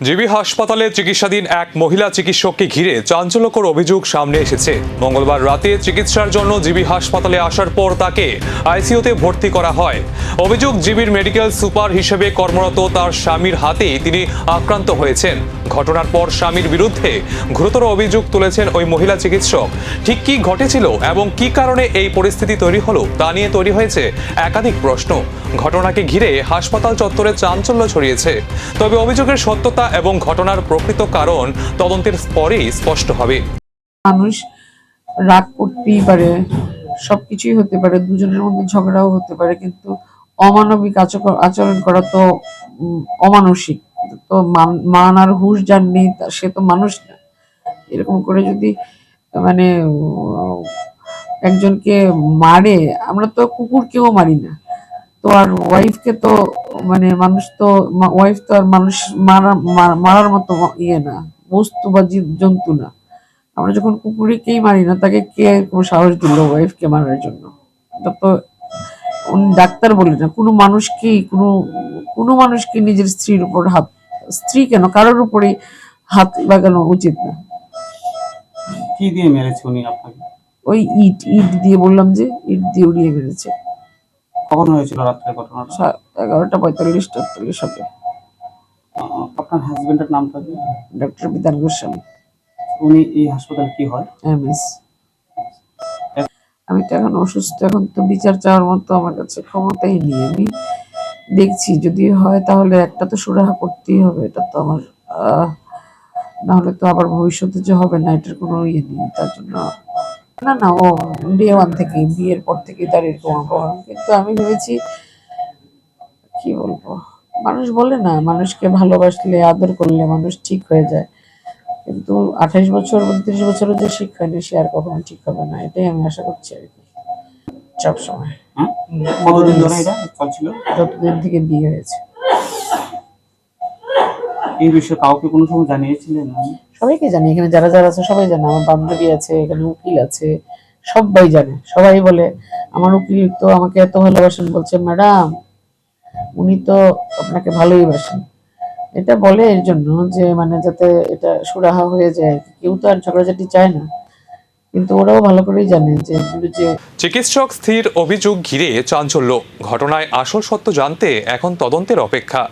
GB হাসপাতালে চিকিৎসাধীন এক মহিলা চিকিৎসককে ঘিরে চাঞ্চল্যকর অভিযোগ সামনে এসেছে। মঙ্গলবার রাতে চিকিৎসার জন্য জিবি হাসপাতালে আসার পর তাকে আইসিইউতে ভর্তি করা হয়। অভিযোগ, জিবির মেডিকেল সুপার হিসেবে কর্মরত তার স্বামীর হাতেই তিনি আক্রান্ত হয়েছেন। ঘটনার পর স্বামীর বিরুদ্ধে গুরুতর অভিযোগ তুলেছেন ওই মহিলা চিকিৎসক। ঠিক কি ঘটেছিল এবং কি কারণে এই পরিস্থিতি তৈরি হলো তা নিয়ে তৈরি হয়েছে একাধিক প্রশ্ন। ঘটনাকে ঘিরে হাসপাতাল চত্বরে চাঞ্চল্য ছড়িয়েছে। তবে অভিযোগের সত্যতা এবং ঘটনার প্রকৃত কারণ তদন্তের পরেই স্পষ্ট হবে। মানুষ রাগ করতেই পারে, সবকিছুই হতে পারে, দুজনের মধ্যে ঝগড়াও হতে পারে, কিন্তু অমানবিক আচরণ করা তো অমানসিক। তো মানার হুঁশ যার নেই সে তো মানুষ না। এরকম করে যদি মানে একজনকে মারে, আমরা তো কুকুরকেও মারি না, তো আর ওয়াইফকে তো মানে মানুষ তো ওয়াইফ তো আর মানুষ মারার মতো ইয়ে না, বস্তু বা জন্তু না। আমরা যখন কুকুরকেই মারি না, তাকে কে কোনো সাহস দিল ওয়াইফকে মারার জন্য? এটা তো উনি ডাক্তার বলে না, কোনো মানুষকে নিজের স্ত্রীর উপর হাত, স্ত্রী কেন কারোর উপরে হাত লাগানো উচিত না। কি দিয়ে মেরেছে উনি আপনাকে? ওই ইট দিয়ে, বললাম যে ইট দিয়ে উড়িয়ে মেরেছে। কখন হয়েছিল রাত্রে ঘটনাটা? 11:45-48 হবে। আপনার হাজবেন্ডের নামটা কি? ডক্টর বিধান গোস্বামী। উনি এই হাসপাতালে কি হয়? এমএস। আমি তো এখন অসুস্থ, এখন তো বিচার চাওয়ার মতো আমার কাছে ক্ষমতাই নেই। আমি দেখছি যদি হয় তাহলে একটা তো সুরাহা করতেই হবে। এটা তো আমার না হলে তো আবার ভবিষ্যতে যে হবে না, এটার কোনো ইয়ে নেই। তার জন্য না ও ডে 1 থেকে, বিয়ের পর থেকে তার এরকম অপহরণ। কিন্তু আমি ভেবেছি, কি বলবো, মানুষ বলে না মানুষকে ভালোবাসলে আদর করলে মানুষ ঠিক হয়ে যায়, কিন্তু 28 বছর 29 বছরও যে ঠিক হয়নি সে আর কখনো ঠিক হবে না, এটাই আমি আশা করছি আর কি। সব সময় কতদিন ধরে এটা চলছিল? যতদিন থেকে বিয়ে হয়েছে। এই বিষয়ে কাউকে কোনো সময় জানিয়েছিলেন? সবাইকে জানি, এখানে যারা যারা আছে সবাই জানে। আমার বান্ধবী আছে, এখানে উকিল আছে, সবাই জানে। সবাই বলে আমার উকিল তো আমাকে এত ভালোবাসেন, বলছে ম্যাডাম উনি তো আপনাকে ভালোই বাসেন। এটা বলে এর জন্য যে মানে যাতে এটা সুরাহা হয়ে যায়। কেউ তো আর ঝগড়াঝাটি চায় না, কিন্তু ওরাও ভালো করেই জানে যে চিকিৎসক স্থির অভিযোগ ঘিরে চাঞ্চল্য। ঘটনায় আসল সত্য জানতে এখন তদন্তের অপেক্ষা।